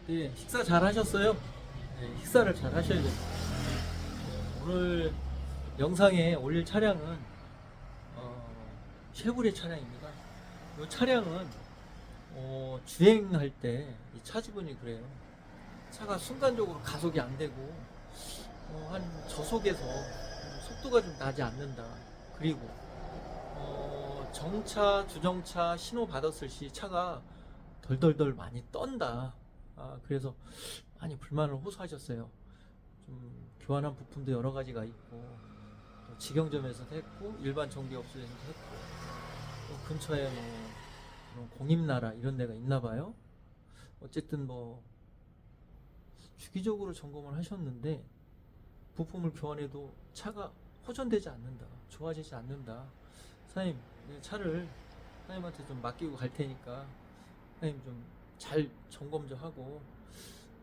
네, 식사 잘 하셨어요? 네, 식사를 잘 하셔야 돼요. 오늘 영상에 올릴 차량은 쉐보레 차량입니다. 이 차량은 주행할 때 이 차주분이 그래요. 차가 순간적으로 가속이 안 되고 한 저속에서 속도가 좀 나지 않는다. 그리고 정차, 주정차 신호 받았을 시 차가 덜덜덜 많이 떤다. 그래서 많이 불만을 호소하셨어요. 좀 교환한 부품도 여러 가지가 있고, 또 직영점에서도 했고, 일반 정비업소에서도 했고, 또 근처에 뭐 그런 공임나라 이런 데가 있나 봐요. 어쨌든 뭐 주기적으로 점검을 하셨는데 부품을 교환해도 차가 호전되지 않는다, 좋아지지 않는다. 사장님, 내 차를 사장님한테 좀 맡기고 갈 테니까 사장님 좀 잘 점검 좀 하고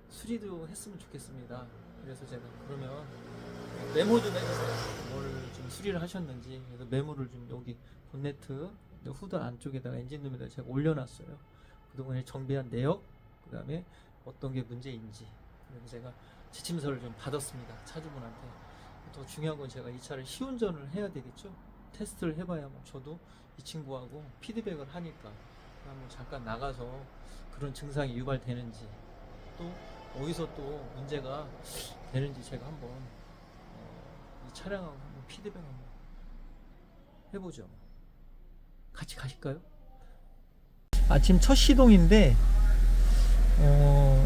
수리도 했으면 좋겠습니다. 그래서 제가 그러면 메모 좀 해주세요. 뭘 좀 수리를 하셨는지. 그래서 메모를 좀 여기 본네트 후드 안쪽에다가 엔진룸에다가 제가 올려놨어요. 그동안에 정비한 내역, 그 다음에 어떤 게 문제인지. 그래서 제가 지침서를 좀 받았습니다. 차주분한테. 더 중요한 건 제가 이 차를 시운전을 해야 되겠죠. 테스트를 해봐야 뭐 저도 이 친구하고 피드백을 하니까 한번 잠깐 나가서 그런 증상이 유발되는지, 또 어디서 또 문제가 되는지 제가 한번 이 차량하고 한번 피드백 한번 해보죠. 같이 가실까요? 아침 첫 시동인데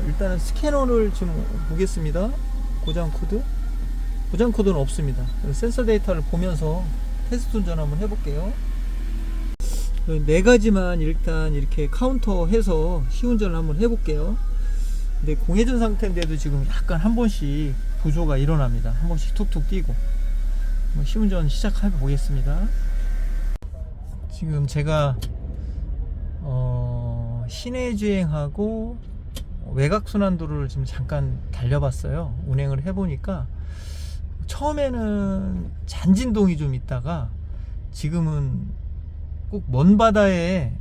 일단은 스캐너를 좀 보겠습니다. 고장 코드는 없습니다. 센서 데이터를 보면서 테스트 운전 한번 해볼게요. 네 가지만 일단 이렇게 카운터 해서 시운전을 한번 해볼게요. 근데 공회전 상태인데도 지금 약간 한 번씩 부조가 일어납니다. 한 번씩 툭툭 뛰고. 시운전 시작해 보겠습니다. 지금 제가 시내 주행하고 외곽 순환도로를 지금 잠깐 달려봤어요. 운행을 해보니까 처음에는 잔진동이 좀 있다가 지금은 꼭 먼 바다에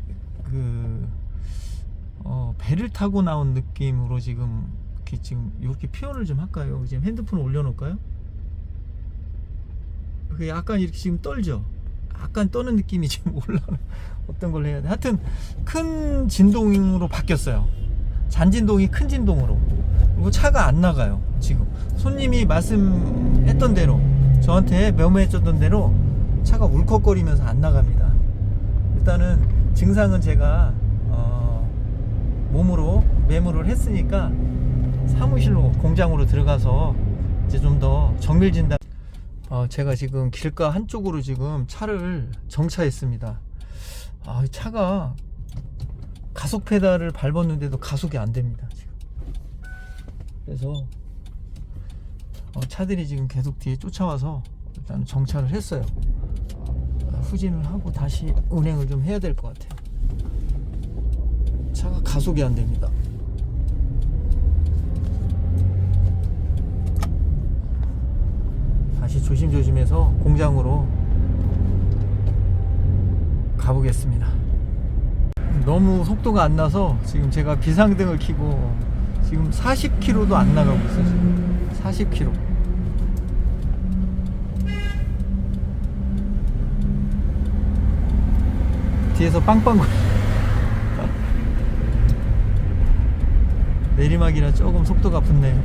배를 타고 나온 느낌으로 지금 이렇게 표현을 좀 할까요? 지금 핸드폰을 올려놓을까요? 약간 이렇게 지금 떨죠? 약간 떠는 느낌이 지금 올라오는, 어떤 걸 해야 돼? 하여튼 큰 진동으로 바뀌었어요. 잔진동이 큰 진동으로. 그리고 차가 안 나가요. 지금 손님이 말씀했던 대로, 저한테 메모해줬던 대로 차가 울컥거리면서 안 나갑니다. 일단은 증상은 제가 몸으로 메모를 했으니까 사무실로, 공장으로 들어가서 이제 좀 더 정밀 진단. 제가 지금 길가 한쪽으로 지금 차를 정차했습니다. 차가 가속 페달을 밟았는데도 가속이 안 됩니다. 지금. 그래서 차들이 지금 계속 뒤에 쫓아와서 일단 정차를 했어요. 후진을 하고 다시 운행을 좀 해야 될 것 같아요. 차가 가속이 안 됩니다. 다시 조심조심해서 공장으로 가보겠습니다. 너무 속도가 안 나서 지금 제가 비상등을 켜고 지금 40km도 안 나가고 있어요. 지금 40km. 뒤에서 빵빵거려. 내리막이라 조금 속도가 붙네요.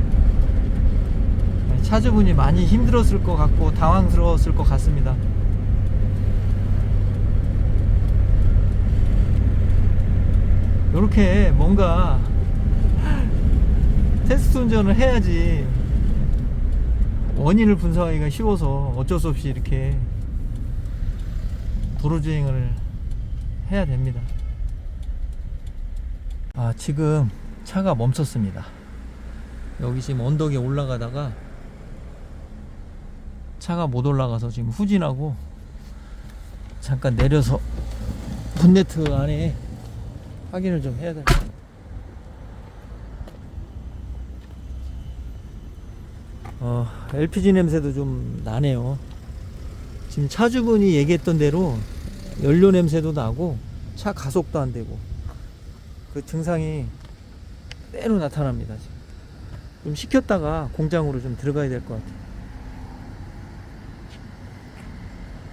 차주분이 많이 힘들었을 것 같고 당황스러웠을 것 같습니다. 이렇게 뭔가 테스트 운전을 해야지 원인을 분석하기가 쉬워서 어쩔 수 없이 이렇게 도로주행을 해야 됩니다. 지금 차가 멈췄습니다. 여기 지금 언덕에 올라가다가 차가 못 올라가서 지금 후진하고 잠깐 내려서 본네트 안에 확인을 좀 해야 됩니다. LPG 냄새도 좀 나네요. 지금 차주분이 얘기했던 대로 연료 냄새도 나고 차 가속도 안 되고 그 증상이 그대로 나타납니다. 지금 좀 식혔다가 공장으로 좀 들어가야 될 것 같아요.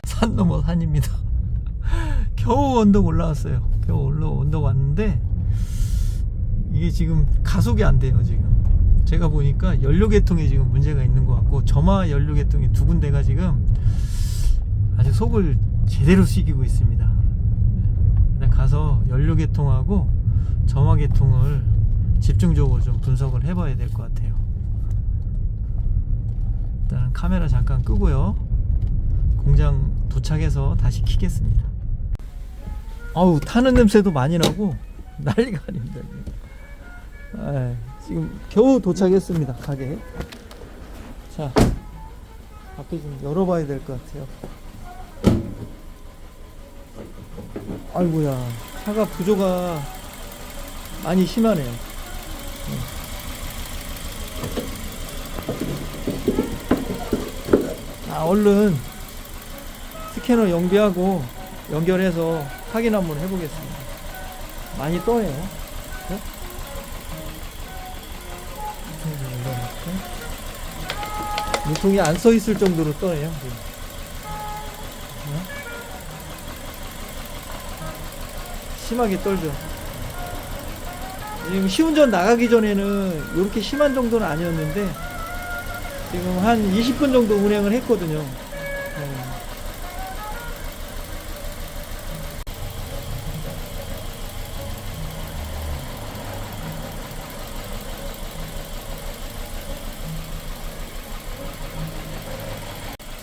산 넘어 산입니다. 겨우 언덕 올라왔어요. 겨우 언덕 왔는데 이게 지금 가속이 안 돼요. 지금 제가 보니까 연료계통에 지금 문제가 있는 것 같고, 점화 연료계통이 두 군데가 지금 아주 속을 제대로 튀기고 있습니다. 일단 가서 연료계통하고 점화계통을 집중적으로 좀 분석을 해봐야 될 것 같아요. 일단 카메라 잠깐 끄고요. 공장 도착해서 다시 켜겠습니다. 아우, 타는 냄새도 많이 나고 난리가 아닙니다. 지금 겨우 도착했습니다. 가게. 자, 앞에 좀 열어봐야 될 것 같아요. 아이고야, 차가 부조가 많이 심하네요. 얼른 스캐너 연비하고 연결해서 확인 한번 해보겠습니다. 많이 떠요. 네? 유통이 안 써 있을 정도로 떠요. 심하게 떨죠. 지금 시운전 나가기 전에는 이렇게 심한 정도는 아니었는데 지금 한 20분 정도 운행을 했거든요.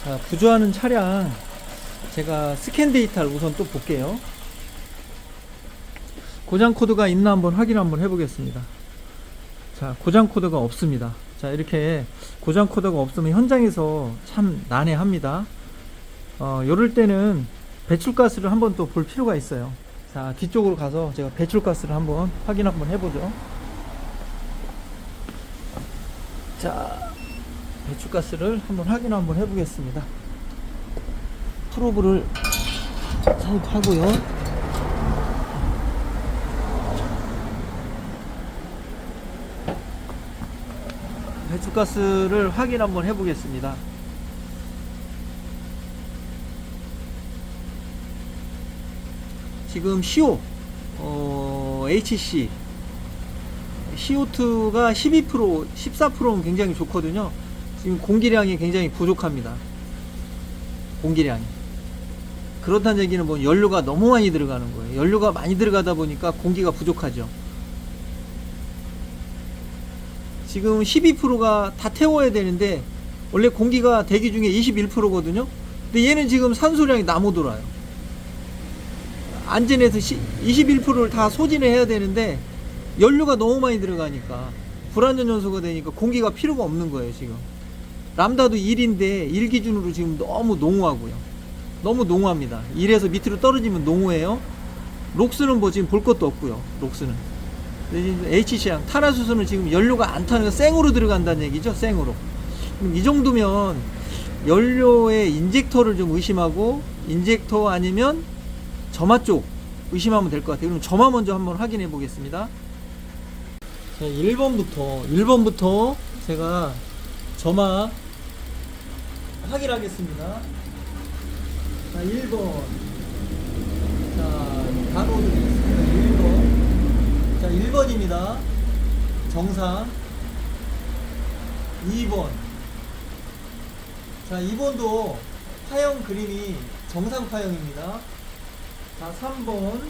자, 부조하는 차량 제가 스캔 데이터를 우선 또 볼게요. 고장 코드가 있나 한번 확인 한번 해보겠습니다. 자, 고장 코드가 없습니다. 자, 이렇게 고장 코드가 없으면 현장에서 참 난해합니다. 요럴 때는 배출가스를 한번 또 볼 필요가 있어요. 자, 뒤쪽으로 가서 제가 배출가스를 한번 확인 한번 해보죠. 자, 배출가스를 한번 확인 한번 해보겠습니다. 프로브를 삽입하고요. 배출가스를 확인 한번 해보겠습니다. 지금 CO, HC, CO2가 12%, 14%는 굉장히 좋거든요. 지금 공기량이 굉장히 부족합니다. 공기량이. 그렇다는 얘기는 뭐 연료가 너무 많이 들어가는 거예요. 연료가 많이 들어가다 보니까 공기가 부족하죠. 지금 12%가 다 태워야 되는데 원래 공기가 대기 중에 21%거든요. 근데 얘는 지금 산소량이 나무 돌아요. 안전에서 21%를 다 소진을 해야 되는데 연료가 너무 많이 들어가니까 불안전 요소가 되니까 공기가 필요가 없는 거예요. 지금 람다도 1인데 1 기준으로 지금 너무 농후하고요. 너무 농후합니다. 1에서 밑으로 떨어지면 농후해요. 록스는 뭐 지금 볼 것도 없고요. 록스는 HC양 탄화수소는 지금 연료가 안 타는 거 생으로 들어간다는 얘기죠. 생으로. 그럼 이 정도면 연료의 인젝터를 좀 의심하고, 인젝터 아니면 점화 쪽 의심하면 될 것 같아요. 그럼 점화 먼저 한번 확인해 보겠습니다. 자, 1번부터 제가 점화 확인하겠습니다. 자, 1번. 자, 단어 드리겠습니다. 1번. 자, 1번입니다. 정상. 2번. 자, 2번도 파형 그림이 정상 파형입니다. 자, 3번.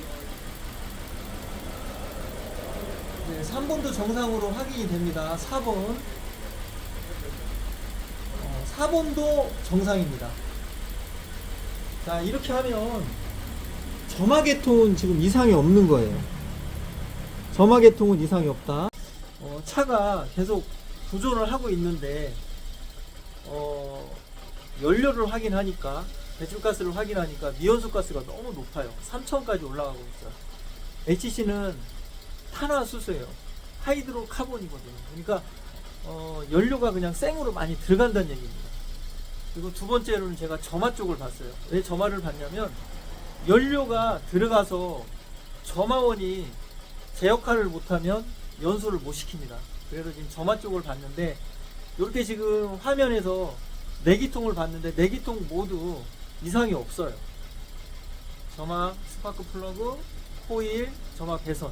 네, 3번도 정상으로 확인이 됩니다. 4번. 4번도 정상입니다. 자, 이렇게 하면 점화계통은 지금 이상이 없는 거예요. 점화계통은 이상이 없다. 차가 계속 부조를 하고 있는데 연료를 확인하니까, 배출가스를 확인하니까 미온수가스가 너무 높아요. 3000까지 올라가고 있어요. HC는 탄화수소예요. 하이드로카본이거든요. 그러니까 연료가 그냥 생으로 많이 들어간다는 얘기입니다. 그리고 두 번째로는 제가 점화 쪽을 봤어요. 왜 점화를 봤냐면 연료가 들어가서 점화원이 제 역할을 못하면 연소를 못 시킵니다. 그래서 지금 점화 쪽을 봤는데 이렇게 지금 화면에서 4기통을 봤는데 4기통 모두 이상이 없어요. 점화 스파크 플러그, 코일, 점화 배선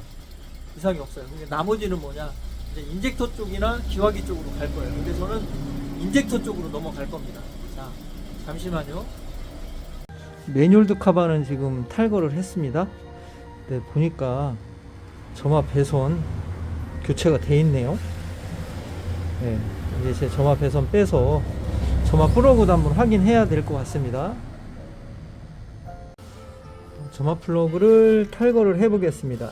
이상이 없어요. 근데 나머지는 뭐냐, 이제 인젝터 쪽이나 기화기 쪽으로 갈 거예요. 근데 저는 인젝터 쪽으로 넘어갈 겁니다. 자, 잠시만요. 매뉴얼드 카바는 지금 탈거를 했습니다. 네, 보니까 점화 배선 교체가 돼 있네요. 네, 이제 제 점화 배선 빼서 점화 플러그도 한번 확인해야 될 것 같습니다. 점화 플러그를 탈거를 해 보겠습니다.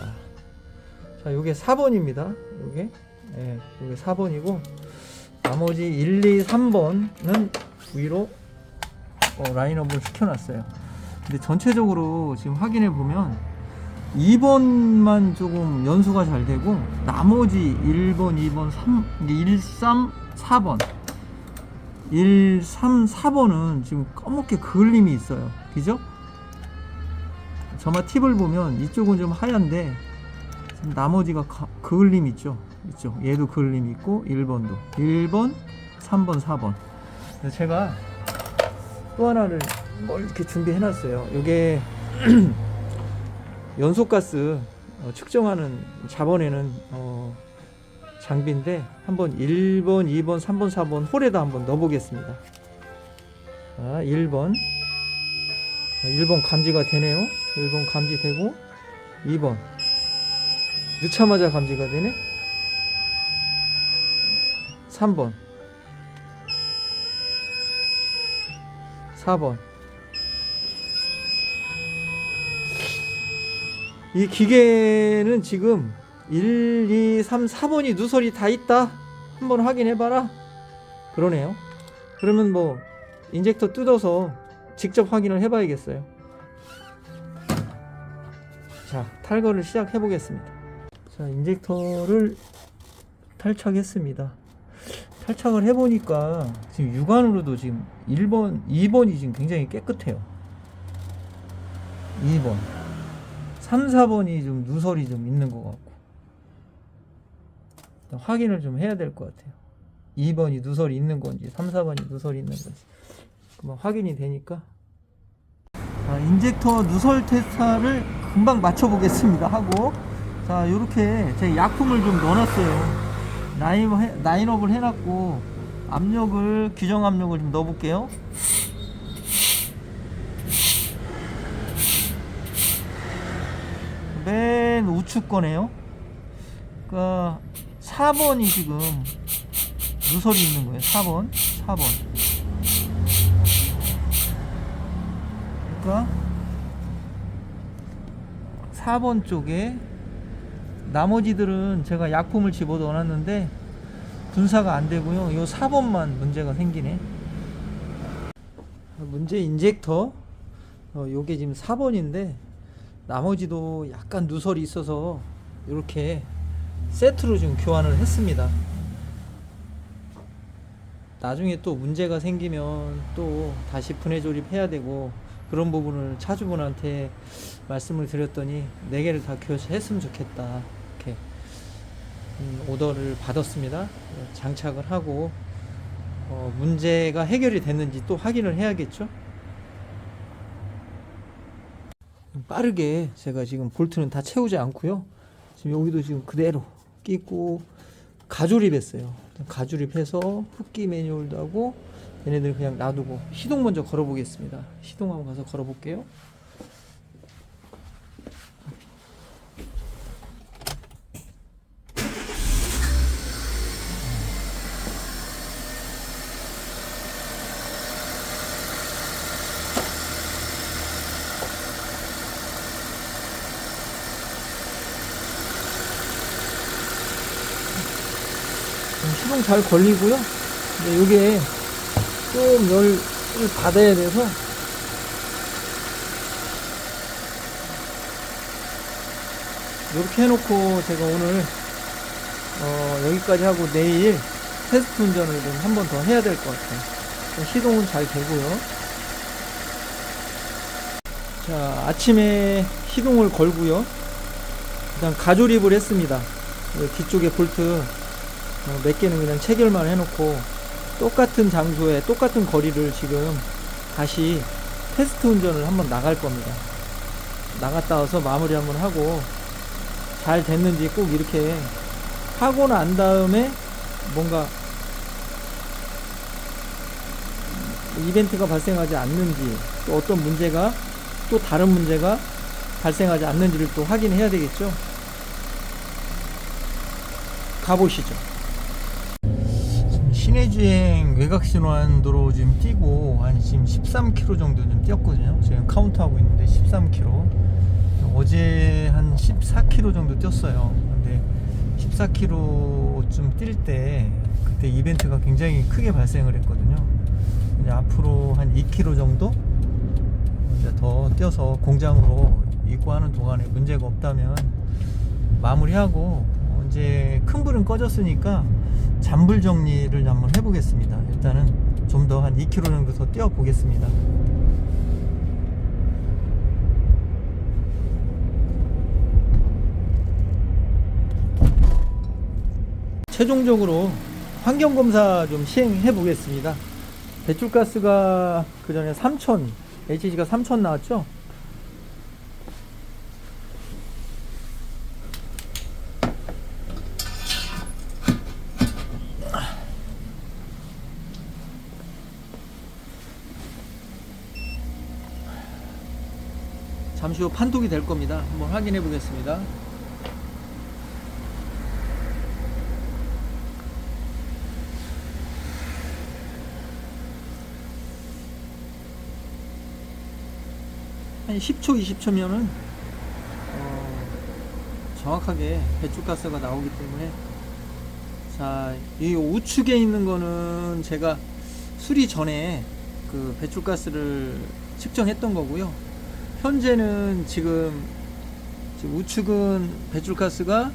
자, 요게 4번입니다. 요게, 네, 요게 4번이고 나머지 1, 2, 3번은 위로 라인업을 시켜놨어요. 근데 전체적으로 지금 확인해 보면 2번만 조금 연수가 잘 되고 나머지 1번, 2번, 1, 3, 4번 1, 3, 4번은 지금 검게 그을림이 있어요. 그죠? 점화 팁을 보면 이쪽은 좀 하얀데 나머지가 그을림 있죠. 이쪽 얘도 그을림 있고 1번도 1번, 3번, 4번. 그래서 제가 또 하나를 이렇게 준비해 놨어요. 이게 연소가스 측정하는 잡아내는 장비인데 한번 1번, 2번, 3번, 4번 홀에다 한번 넣어 보겠습니다. 자, 1번 감지가 되네요. 1번 감지되고 2번 넣자마자 감지가 되네. 3번 4번. 이 기계는 지금 1, 2, 3, 4번이 누설이 다 있다, 한번 확인해봐라 그러네요. 그러면 뭐 인젝터 뜯어서 직접 확인을 해봐야겠어요. 자, 탈거를 시작해 보겠습니다. 자, 인젝터를 탈착했습니다. 탈착을 해보니까 지금 육안으로도 지금 1번, 2번이 지금 굉장히 깨끗해요. 2번, 3, 4번이 좀 누설이 좀 있는 것 같고 확인을 좀 해야 될 것 같아요. 2번이 누설이 있는 건지 3, 4번이 누설이 있는 건지 그만 확인이 되니까. 자, 인젝터 누설 테스터를 금방 맞춰 보겠습니다 하고, 자, 요렇게 제 약품을 좀 넣어놨어요. 라인업을 해놨고 압력을, 규정 압력을 좀 넣어볼게요. 맨 우측 거네요. 그러니까 4번이 지금 누설이 있는 거예요. 4번. 그러니까 4번 쪽에 나머지들은 제가 약품을 집어 넣어놨는데 분사가 안 되고요. 요 4번만 문제가 생기네. 문제 인젝터 요게 지금 4번인데 나머지도 약간 누설이 있어서 이렇게 세트로 지금 교환을 했습니다. 나중에 또 문제가 생기면 또 다시 분해 조립해야 되고 그런 부분을 차주분한테 말씀을 드렸더니 4개를 다 교체했으면 좋겠다, 이렇게 오더를 받았습니다. 장착을 하고 문제가 해결이 됐는지 또 확인을 해야겠죠. 빠르게 제가 지금 볼트는 다 채우지 않고요. 지금 여기도 지금 그대로 끼고 가조립했어요. 가조립해서 흡기 매뉴얼도 하고 얘네들 그냥 놔두고 시동 먼저 걸어 보겠습니다. 시동 한번 가서 걸어 볼게요. 시동 잘 걸리고요. 근데 이게 좀 열을 받아야 돼서 이렇게 해놓고 제가 오늘 여기까지 하고 내일 테스트 운전을 좀 한 번 더 해야 될 것 같아요. 시동은 잘 되고요. 자, 아침에 시동을 걸고요. 일단 가조립을 했습니다. 뒤쪽에 볼트 몇 개는 그냥 체결만 해놓고 똑같은 장소에 똑같은 거리를 지금 다시 테스트 운전을 한번 나갈 겁니다. 나갔다 와서 마무리 한번 하고 잘 됐는지 꼭 이렇게 하고 난 다음에 뭔가 이벤트가 발생하지 않는지, 또 어떤 문제가, 또 다른 문제가 발생하지 않는지를 또 확인해야 되겠죠. 가보시죠. 시내주행 외곽신호안도로 지금 뛰고 한 지금 13km 정도 좀 뛰었거든요. 지금 카운트하고 있는데 13km. 어제 한 14km 정도 뛰었어요. 근데 14km쯤 뛸 때 그때 이벤트가 굉장히 크게 발생을 했거든요. 이제 앞으로 한 2km 정도 이제 더 뛰어서 공장으로 입고하는 동안에 문제가 없다면 마무리하고 이제 큰 불은 꺼졌으니까 잔불 정리를 한번 해보겠습니다. 일단은 좀 더 한 2km 정도 더 뛰어 보겠습니다. 최종적으로 환경검사 좀 시행해 보겠습니다. 배출가스가 그 전에 3000, HG가 3000 나왔죠? 잠시 후 판독이 될 겁니다. 한번 확인해 보겠습니다. 한 10초, 20초면은 정확하게 배출가스가 나오기 때문에, 자, 이 우측에 있는 거는 제가 수리 전에 그 배출가스를 측정했던 거고요. 현재는 지금 우측은 배출가스가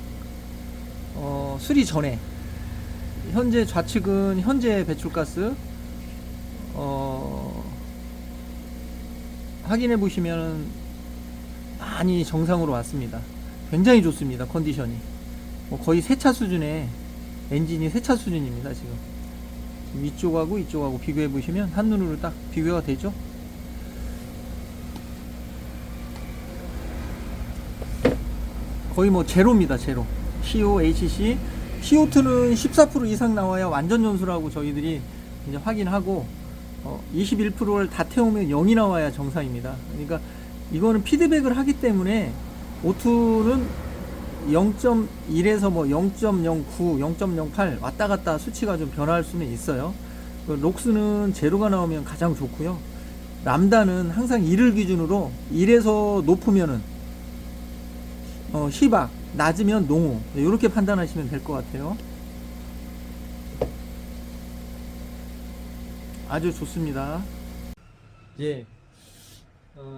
수리 전에, 현재 좌측은 현재 배출가스 확인해 보시면 많이 정상으로 왔습니다. 굉장히 좋습니다. 컨디션이 거의 세차 수준의, 엔진이 세차 수준입니다. 지금 위쪽하고 이쪽하고 비교해 보시면 한눈으로 딱 비교가 되죠. 거의 뭐 제로입니다. 제로. CO, HC, CO2는 14% 이상 나와야 완전 연소라고 저희들이 이제 확인하고, 21%를 다 태우면 0이 나와야 정상입니다. 그러니까 이거는 피드백을 하기 때문에 O2는 0.1에서 뭐 0.09, 0.08 왔다 갔다 수치가 좀 변할 수는 있어요. 록스는 제로가 나오면 가장 좋고요. 람다는 항상 1을 기준으로 1에서 높으면은 희박, 낮으면 농후, 이렇게 판단하시면 될 것 같아요. 아주 좋습니다. 예,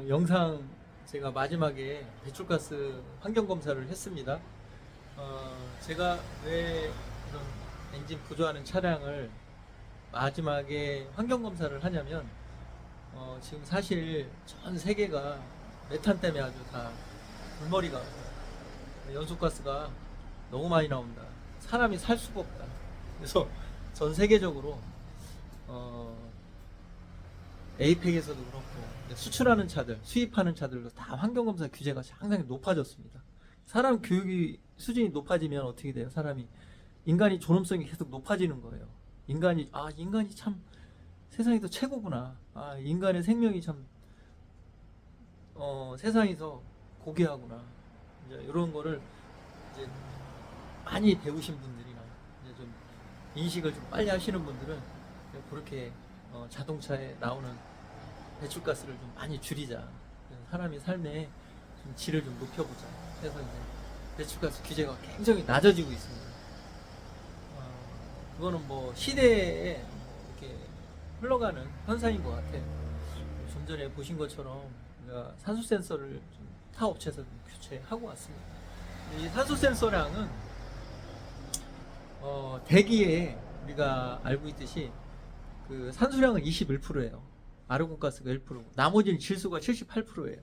영상 제가 마지막에 배출가스 환경검사를 했습니다. 제가 왜 이런 엔진 부조하는 차량을 마지막에 환경검사를 하냐면, 지금 사실 전 세계가 메탄 때문에 아주 다 불머리가 연소가스가 너무 많이 나온다. 사람이 살 수가 없다. 그래서 전 세계적으로 에이펙에서도 그렇고 수출하는 차들, 수입하는 차들도 다 환경검사 규제가 상당히 높아졌습니다. 사람 교육이 수준이 높아지면 어떻게 돼요? 사람이, 인간이 존엄성이 계속 높아지는 거예요. 인간이 참 세상에서 최고구나. 인간의 생명이 참 세상에서 고귀하구나. 이제 이런 거를 이제 많이 배우신 분들이나 이제 좀 인식을 좀 빨리 하시는 분들은 그렇게 자동차에 나오는 배출가스를 좀 많이 줄이자. 사람의 삶의 좀 질을 좀 높여보자. 그래서 이제 배출가스 규제가 굉장히 낮아지고 있습니다. 그거는 뭐 시대에 이렇게 흘러가는 현상인 것 같아요. 좀 전에 보신 것처럼 우리가 산소 센서를 좀 타 업체에서 좀 교체하고 왔습니다. 이 산소 센서량은 대기에 우리가 알고 있듯이 그 산소량은 21%예요. 아르곤가스가 1%고 나머지는 질소가 78%예요.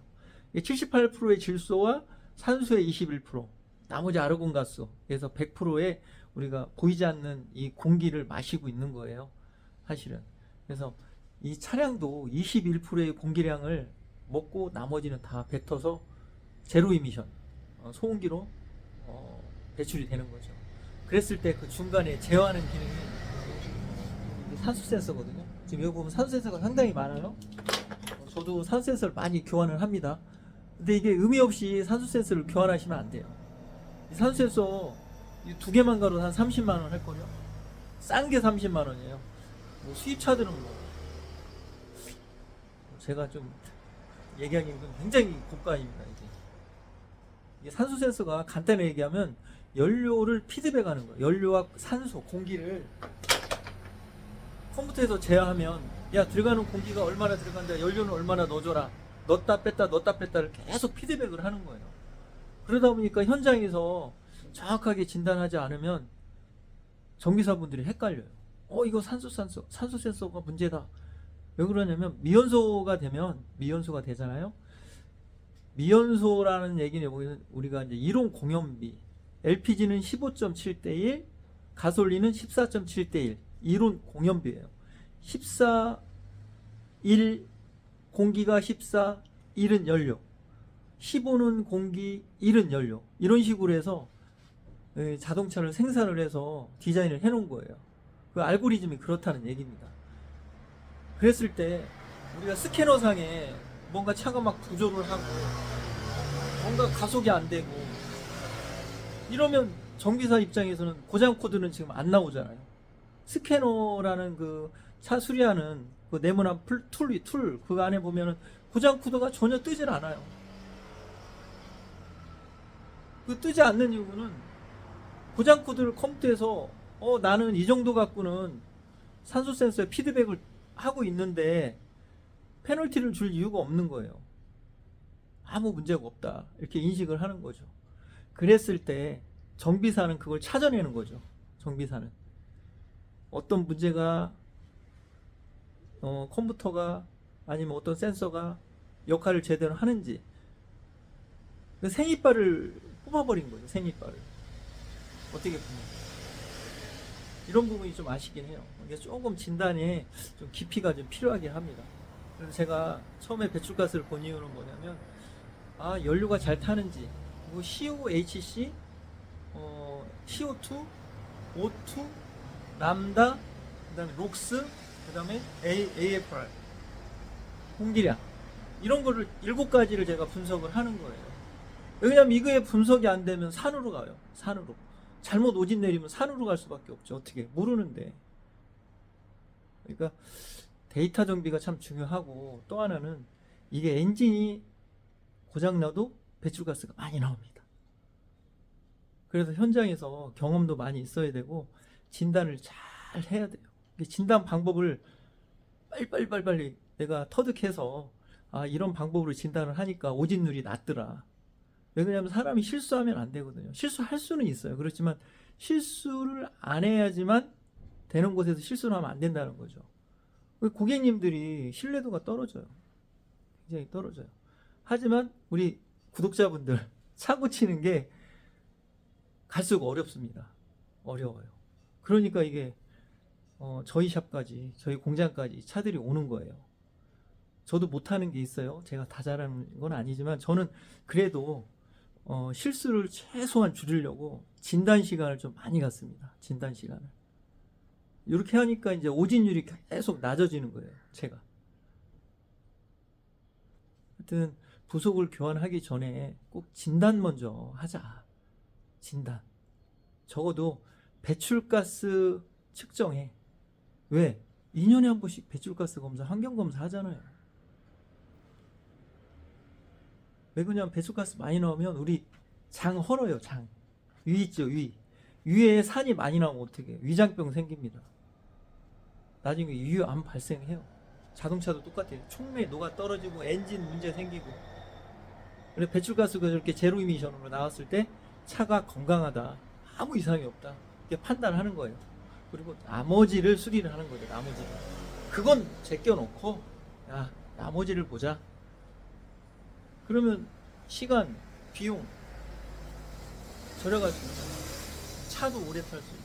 이 78%의 질소와 산소의 21%, 나머지 아르곤가스. 그래서 100%의 우리가 보이지 않는 이 공기를 마시고 있는 거예요. 사실은. 그래서 이 차량도 21%의 공기량을 먹고 나머지는 다 뱉어서 제로 이미션, 소음기로 배출이 되는 거죠. 그랬을 때 그 중간에 제어하는 기능이 산소 센서거든요. 지금 여기 보면 산소 센서가 상당히 많아요. 저도 산소 센서를 많이 교환을 합니다. 근데 이게 의미 없이 산소 센서를 교환하시면 안 돼요. 이 산소 센서 이 두 개만 가도 한 30만 원 할걸요. 싼 게 30만 원이에요. 뭐 수입차들은 뭐 제가 좀 얘기하기는 굉장히 고가입니다. 이게 산소 센서가 간단히 얘기하면 연료를 피드백하는 거예요. 연료와 산소, 공기를 컴퓨터에서 제어하면 야 들어가는 공기가 얼마나 들어간다, 연료는 얼마나 넣어줘라, 넣었다 뺐다를 계속 피드백을 하는 거예요. 그러다 보니까 현장에서 정확하게 진단하지 않으면 정비사분들이 헷갈려요. 이거 산소 센서가 문제다. 왜 그러냐면 미연소가 되잖아요. 미연소라는 얘기는 우리가 이제 이론 공연비, LPG는 15.7대1, 가솔린은 14.7대1, 이론 공연비예요. 14, 1, 공기가 14, 1은 연료, 15는 공기, 1은 연료. 이런 식으로 해서 자동차를 생산을 해서 디자인을 해놓은 거예요. 그 알고리즘이 그렇다는 얘기입니다. 그랬을 때 우리가 스캐너상에 뭔가 차가 막 부조를 하고 뭔가 가속이 안 되고 이러면 정비사 입장에서는 고장 코드는 지금 안 나오잖아요. 스캐너라는 그 차 수리하는 그 네모난 툴 그 안에 보면은 고장 코드가 전혀 뜨질 않아요. 그 뜨지 않는 이유는 고장 코드를 컴퓨터에서 나는 이 정도 갖고는 산소 센서에 피드백을 하고 있는데 페널티를 줄 이유가 없는 거예요. 아무 문제가 없다 이렇게 인식을 하는 거죠. 그랬을 때 정비사는 그걸 찾아내는 거죠. 정비사는 어떤 문제가 컴퓨터가 아니면 어떤 센서가 역할을 제대로 하는지 그 생이빨을 뽑아버린 거죠. 생이빨을 어떻게 보면 이런 부분이 좀 아쉽긴 해요. 이게 조금 진단에 좀 깊이가 좀 필요하긴 합니다. 그래서 제가 처음에 배출가스를 본 이유는 뭐냐면 연료가 잘 타는지, 그리고 COHC, CO2, O2, 람다, 그 다음에 록스, 그 다음에 AFR, 공기량, 이런 거를 7가지를 제가 분석을 하는 거예요. 왜냐면 이거에 분석이 안 되면 산으로 가요. 산으로. 잘못 오진 내리면 산으로 갈 수밖에 없죠. 어떻게 모르는데. 그러니까 데이터 정비가 참 중요하고, 또 하나는 이게 엔진이 고장나도 배출가스가 많이 나옵니다. 그래서 현장에서 경험도 많이 있어야 되고 진단을 잘 해야 돼요. 진단 방법을 빨리 내가 터득해서 이런 방법으로 진단을 하니까 오진율이 낮더라. 왜냐하면 사람이 실수하면 안 되거든요. 실수할 수는 있어요. 그렇지만 실수를 안 해야지만 되는 곳에서 실수를 하면 안 된다는 거죠. 고객님들이 신뢰도가 떨어져요. 굉장히 떨어져요. 하지만 우리 구독자분들 차 고치는 게 갈수록 어렵습니다. 어려워요. 그러니까 이게 저희 샵까지, 저희 공장까지 차들이 오는 거예요. 저도 못하는 게 있어요. 제가 다 잘하는 건 아니지만 저는 그래도 실수를 최소한 줄이려고 진단 시간을 좀 많이 갖습니다. 진단 시간을. 이렇게 하니까 이제 오진율이 계속 낮아지는 거예요. 제가. 하여튼 부속을 교환하기 전에 꼭 진단 먼저 하자. 진단. 적어도 배출가스 측정해. 왜? 2년에 한 번씩 배출가스 검사, 환경검사 하잖아요. 왜 그러냐면 배출가스 많이 나오면 우리 장 헐어요. 장. 위 있죠. 위에 산이 많이 나오면 어떻게 해요? 위장병 생깁니다. 나중에 위암 발생해요. 자동차도 똑같아요. 촉매 녹아 떨어지고 엔진 문제 생기고. 그래서 배출가스가 이렇게 제로 이미션으로 나왔을 때 차가 건강하다, 아무 이상이 없다, 이렇게 판단하는 거예요. 그리고 나머지를 수리를 하는 거죠. 나머지를. 그건 제껴놓고 나머지를 보자. 그러면 시간, 비용 저래가지고 차도 오래 탈 수 있고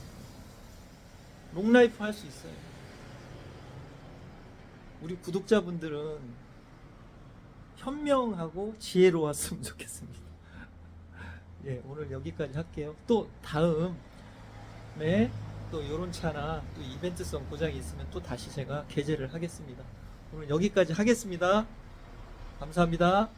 롱라이프 할 수 있어요. 우리 구독자분들은 현명하고 지혜로웠으면 좋겠습니다. 예, 오늘 여기까지 할게요. 또 다음에 또 이런 차나 또 이벤트성 고장이 있으면 또 다시 제가 게재를 하겠습니다. 오늘 여기까지 하겠습니다. 감사합니다.